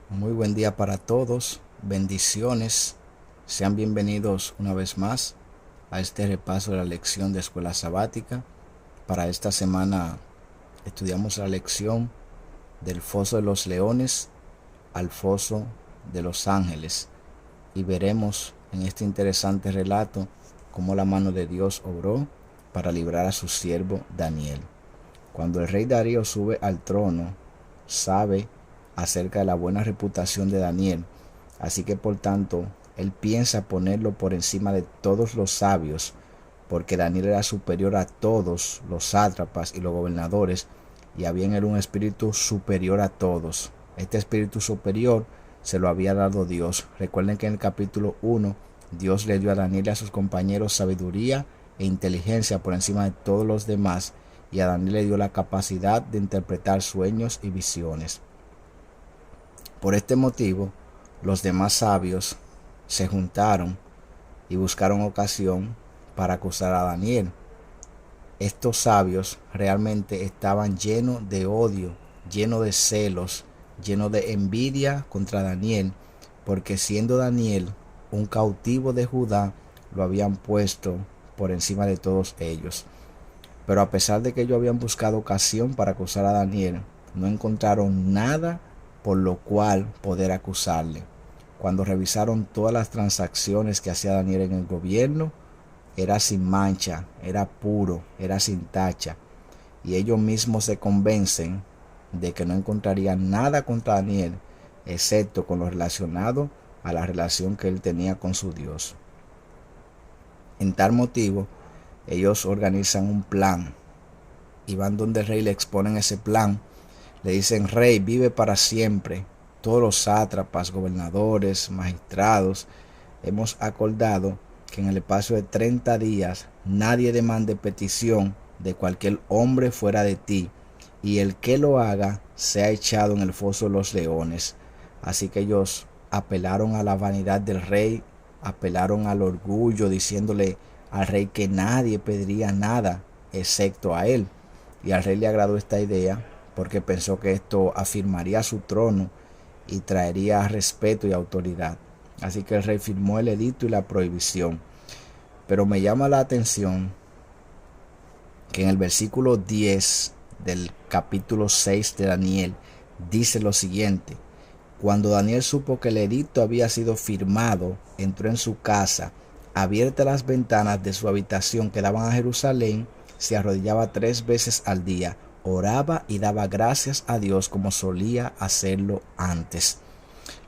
Muy buen día para todos, bendiciones, sean bienvenidos una vez más a este repaso de la lección de escuela sabática. Para esta semana estudiamos la lección del foso de los leones al foso de los ángeles y veremos en este interesante relato cómo la mano de Dios obró para librar a su siervo Daniel. Cuando el rey Darío sube al trono, sabe acerca de la buena reputación de Daniel, así que por tanto él piensa ponerlo por encima de todos los sabios, porque Daniel era superior a todos los sátrapas y los gobernadores, y había en él un espíritu superior a todos. Este espíritu superior se lo había dado Dios. Recuerden que en el capítulo 1 Dios le dio a Daniel y a sus compañeros sabiduría e inteligencia por encima de todos los demás, y a Daniel le dio la capacidad de interpretar sueños y visiones. Por este motivo, los demás sabios se juntaron y buscaron ocasión para acusar a Daniel. Estos sabios realmente estaban llenos de odio, llenos de celos, llenos de envidia contra Daniel, porque siendo Daniel un cautivo de Judá, lo habían puesto por encima de todos ellos. Pero a pesar de que ellos habían buscado ocasión para acusar a Daniel, no encontraron nada por lo cual poder acusarle. Cuando revisaron todas las transacciones que hacía Daniel en el gobierno, era sin mancha, era puro, era sin tacha. Y ellos mismos se convencen de que no encontrarían nada contra Daniel, excepto con lo relacionado a la relación que él tenía con su Dios. En tal motivo, ellos organizan un plan y van donde el rey, le exponen ese plan. Le dicen: rey, vive para siempre. Todos los sátrapas, gobernadores, magistrados, hemos acordado que en el espacio de 30 días nadie demande petición de cualquier hombre fuera de ti, y el que lo haga sea echado en el foso de los leones. Así que ellos apelaron a la vanidad del rey, apelaron al orgullo, diciéndole al rey que nadie pediría nada excepto a él. Y al rey le agradó esta idea porque pensó que esto afirmaría su trono y traería respeto y autoridad. Así que el rey firmó el edicto y la prohibición. Pero me llama la atención que en el versículo 10 del capítulo 6 de Daniel dice lo siguiente: cuando Daniel supo que el edicto había sido firmado, entró en su casa, abiertas las ventanas de su habitación que daban a Jerusalén, se arrodillaba 3 veces al día, oraba y daba gracias a Dios como solía hacerlo antes.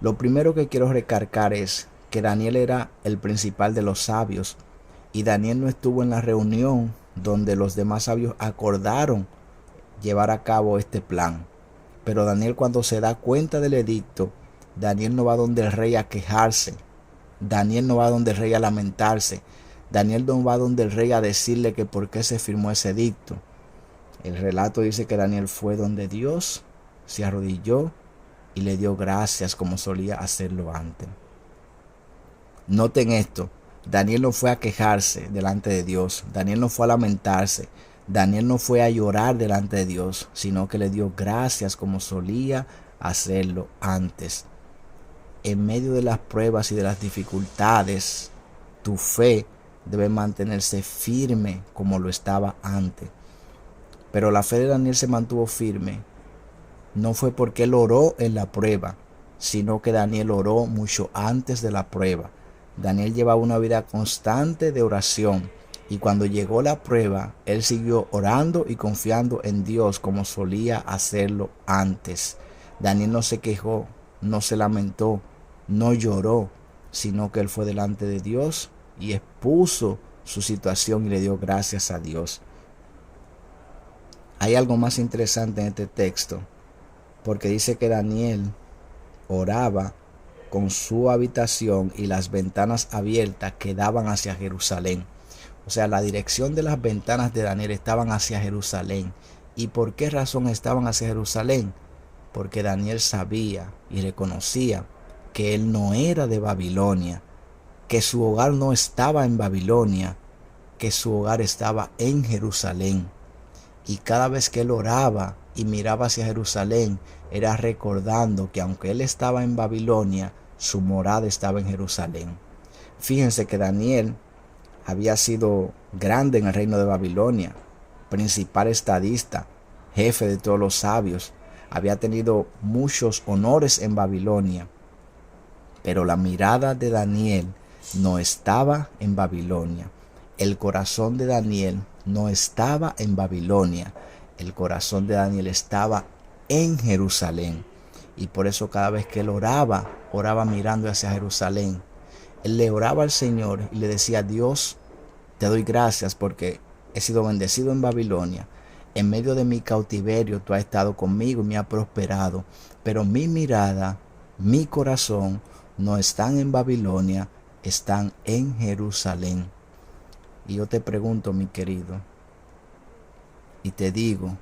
Lo primero que quiero recalcar es que Daniel era el principal de los sabios, y Daniel no estuvo en la reunión donde los demás sabios acordaron llevar a cabo este plan. Pero Daniel, cuando se da cuenta del edicto, Daniel no va donde el rey a quejarse. Daniel no va donde el rey a lamentarse. Daniel no va donde el rey a decirle que por qué se firmó ese edicto. El relato dice que Daniel fue donde Dios, se arrodilló y le dio gracias como solía hacerlo antes. Noten esto: Daniel no fue a quejarse delante de Dios, Daniel no fue a lamentarse, Daniel no fue a llorar delante de Dios, sino que le dio gracias como solía hacerlo antes. En medio de las pruebas y de las dificultades, tu fe debe mantenerse firme como lo estaba antes. Pero la fe de Daniel se mantuvo firme no fue porque él oró en la prueba, sino que Daniel oró mucho antes de la prueba. Daniel llevaba una vida constante de oración, y cuando llegó la prueba, él siguió orando y confiando en Dios como solía hacerlo antes. Daniel no se quejó, no se lamentó, no lloró, sino que él fue delante de Dios y expuso su situación y le dio gracias a Dios. Hay algo más interesante en este texto, porque dice que Daniel oraba con su habitación y las ventanas abiertas que daban hacia Jerusalén. O sea, la dirección de las ventanas de Daniel estaban hacia Jerusalén. ¿Y por qué razón estaban hacia Jerusalén? Porque Daniel sabía y reconocía que él no era de Babilonia, que su hogar no estaba en Babilonia, que su hogar estaba en Jerusalén. Y cada vez que él oraba y miraba hacia Jerusalén, era recordando que aunque él estaba en Babilonia, su morada estaba en Jerusalén. Fíjense que Daniel había sido grande en el reino de Babilonia, principal estadista, jefe de todos los sabios, había tenido muchos honores en Babilonia, pero la mirada de Daniel no estaba en Babilonia. El corazón de Daniel no estaba en Babilonia. El corazón de Daniel estaba en Jerusalén. Y por eso cada vez que él oraba, oraba mirando hacia Jerusalén. Él le oraba al Señor y le decía: Dios, te doy gracias porque he sido bendecido en Babilonia. En medio de mi cautiverio tú has estado conmigo y me has prosperado. Pero mi mirada, mi corazón no están en Babilonia, están en Jerusalén. Y yo te pregunto, mi querido, y te digo,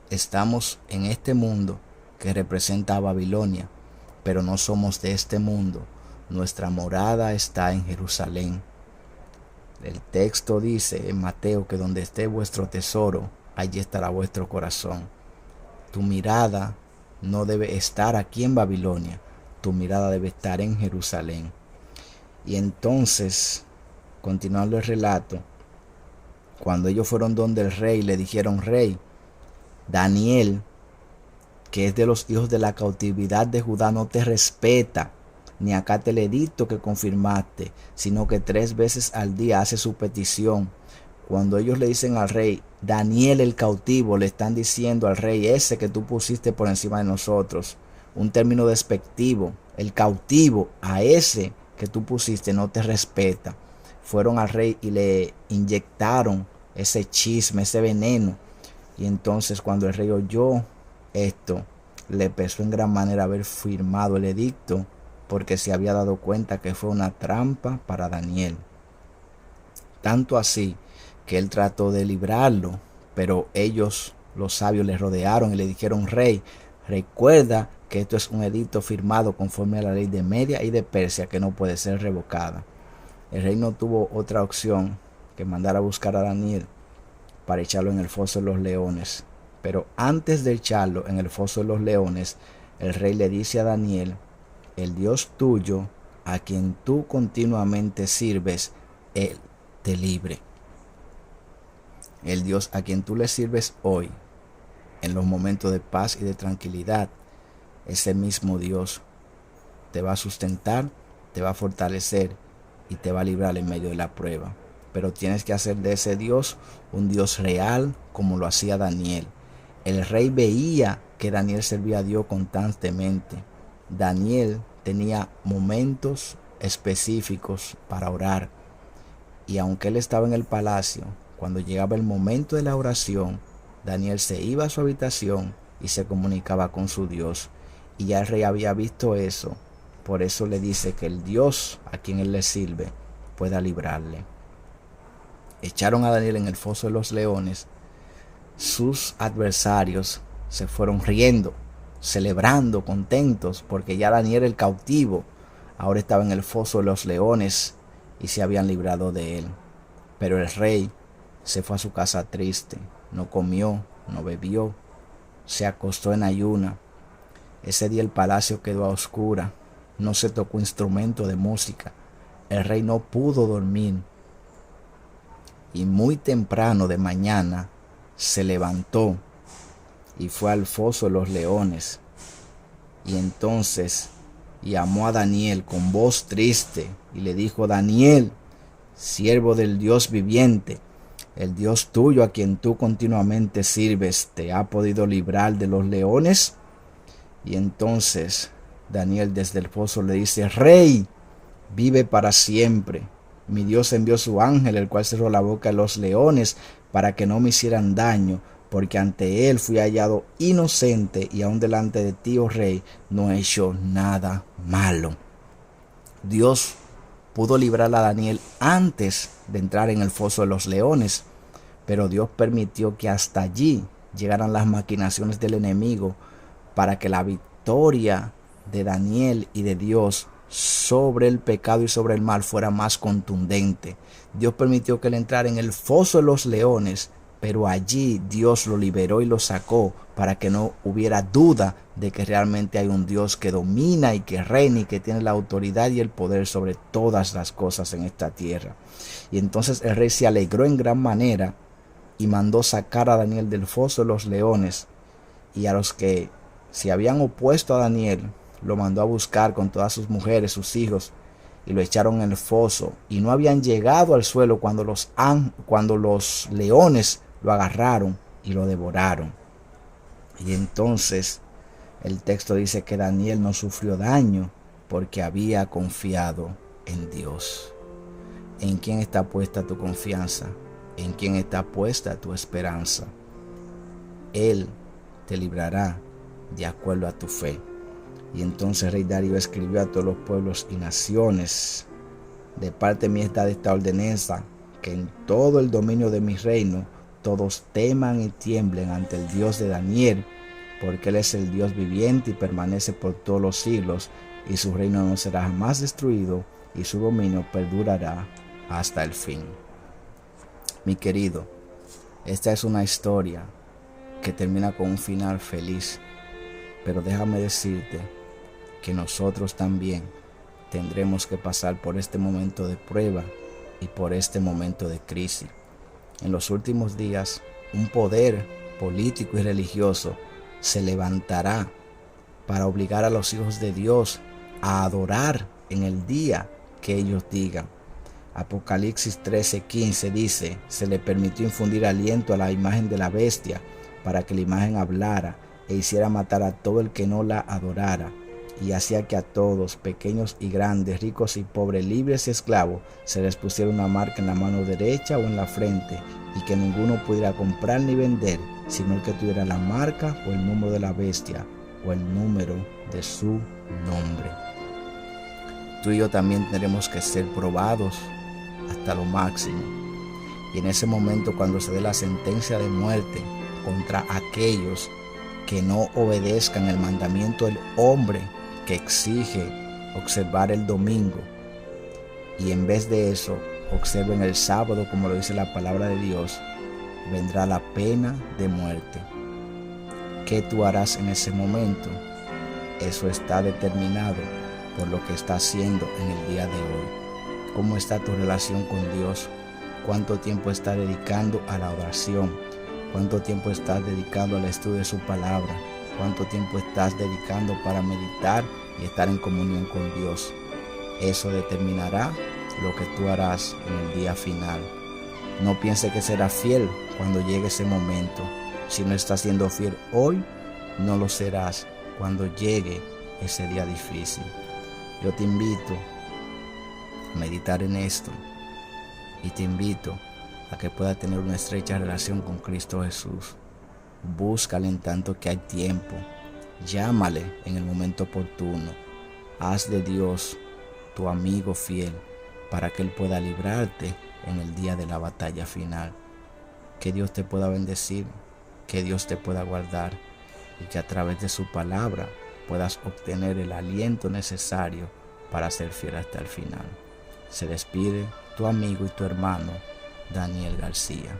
estamos en este mundo que representa a Babilonia, pero no somos de este mundo. Nuestra morada está en Jerusalén. El texto dice en Mateo que donde esté vuestro tesoro, allí estará vuestro corazón. Tu mirada no debe estar aquí en Babilonia, tu mirada debe estar en Jerusalén. Y entonces, continuando el relato, cuando ellos fueron donde el rey, le dijeron: Rey, Daniel, que es de los hijos de la cautividad de Judá, no te respeta, ni acata el edicto que confirmaste, sino que 3 veces al día hace su petición. Cuando ellos le dicen al rey, Daniel el cautivo, le están diciendo al rey: ese que tú pusiste por encima de nosotros. Un término despectivo. El cautivo, a ese que tú pusiste, no te respeta. Fueron al rey y le inyectaron ese chisme, ese veneno. Y entonces cuando el rey oyó esto, le pesó en gran manera haber firmado el edicto, porque se había dado cuenta que fue una trampa para Daniel. Tanto así que él trató de librarlo, pero ellos, los sabios, le rodearon y le dijeron: Rey, recuerda que esto es un edicto firmado conforme a la ley de Media y de Persia, que no puede ser revocada. El rey no tuvo otra opción que mandar a buscar a Daniel para echarlo en el foso de los leones. Pero antes de echarlo en el foso de los leones, el rey le dice a Daniel: el Dios tuyo, a quien tú continuamente sirves, Él te libre. El Dios a quien tú le sirves hoy, en los momentos de paz y de tranquilidad, ese mismo Dios te va a sustentar, te va a fortalecer y te va a librar en medio de la prueba. Pero tienes que hacer de ese Dios un Dios real, como lo hacía Daniel. El rey veía que Daniel servía a Dios constantemente. Daniel tenía momentos específicos para orar. Y aunque él estaba en el palacio, cuando llegaba el momento de la oración, Daniel se iba a su habitación y se comunicaba con su Dios. Y ya el rey había visto eso. Por eso le dice que el Dios a quien él le sirve pueda librarle. Echaron a Daniel en el foso de los leones. Sus adversarios se fueron riendo, celebrando, contentos, porque ya Daniel, el cautivo, ahora estaba en el foso de los leones y se habían librado de él. Pero el rey se fue a su casa triste, no comió, no bebió, se acostó en ayuna. Ese día el palacio quedó a oscuras, no se tocó instrumento de música, el rey no pudo dormir. Y muy temprano de mañana se levantó y fue al foso de los leones. Y entonces llamó a Daniel con voz triste y le dijo: Daniel, siervo del Dios viviente, el Dios tuyo a quien tú continuamente sirves, ¿te ha podido librar de los leones? Y entonces Daniel desde el foso le dice: Rey, vive para siempre. Mi Dios envió su ángel, el cual cerró la boca de los leones para que no me hicieran daño, porque ante él fui hallado inocente y aún delante de ti, oh rey, no he hecho nada malo. Dios pudo librar a Daniel antes de entrar en el foso de los leones, pero Dios permitió que hasta allí llegaran las maquinaciones del enemigo para que la victoria de Daniel y de Dios sobre el pecado y sobre el mal fuera más contundente. Dios permitió que él entrara en el foso de los leones, pero allí Dios lo liberó y lo sacó para que no hubiera duda de que realmente hay un Dios que domina y que reina y que tiene la autoridad y el poder sobre todas las cosas en esta tierra. Y entonces el rey se alegró en gran manera y mandó sacar a Daniel del foso de los leones, y a los que se habían opuesto a Daniel lo mandó a buscar con todas sus mujeres, sus hijos, y lo echaron en el foso, y no habían llegado al suelo cuando los leones lo agarraron y lo devoraron. Y entonces el texto dice que Daniel no sufrió daño porque había confiado en Dios. ¿En quién está puesta tu confianza? ¿En quién está puesta tu esperanza? Él te librará de acuerdo a tu fe. Y entonces rey Darío escribió a todos los pueblos y naciones: de parte mía está esta ordenanza, que en todo el dominio de mi reino todos teman y tiemblen ante el Dios de Daniel, porque Él es el Dios viviente y permanece por todos los siglos, y su reino no será jamás destruido, y su dominio perdurará hasta el fin. Mi querido, esta es una historia que termina con un final feliz, pero déjame decirte que nosotros también tendremos que pasar por este momento de prueba y por este momento de crisis. En los últimos días, un poder político y religioso se levantará para obligar a los hijos de Dios a adorar en el día que ellos digan. Apocalipsis 13:15 dice: se le permitió infundir aliento a la imagen de la bestia, para que la imagen hablara e hiciera matar a todo el que no la adorara, y hacía que a todos, pequeños y grandes, ricos y pobres, libres y esclavos, se les pusiera una marca en la mano derecha o en la frente, y que ninguno pudiera comprar ni vender, sino el que tuviera la marca o el número de la bestia o el número de su nombre. Tú y yo también tendremos que ser probados hasta lo máximo. Y en ese momento, cuando se dé la sentencia de muerte contra aquellos que no obedezcan el mandamiento del hombre que exige observar el domingo, y en vez de eso observen el sábado como lo dice la palabra de Dios, vendrá la pena de muerte. ¿Qué tú harás en ese momento? Eso está determinado por lo que estás haciendo en el día de hoy. ¿Cómo está tu relación con Dios? ¿Cuánto tiempo estás dedicando a la oración? ¿Cuánto tiempo estás dedicando al estudio de su palabra? ¿Cuánto tiempo estás dedicando para meditar y estar en comunión con Dios? Eso determinará lo que tú harás en el día final. No piense que serás fiel cuando llegue ese momento. Si no estás siendo fiel hoy, no lo serás cuando llegue ese día difícil. Yo te invito a meditar en esto y te invito a que puedas tener una estrecha relación con Cristo Jesús. Búscale en tanto que hay tiempo. Llámale en el momento oportuno. Haz de Dios tu amigo fiel para que Él pueda librarte en el día de la batalla final. Que Dios te pueda bendecir, que Dios te pueda guardar y que a través de su palabra puedas obtener el aliento necesario para ser fiel hasta el final. Se despide tu amigo y tu hermano Daniel García.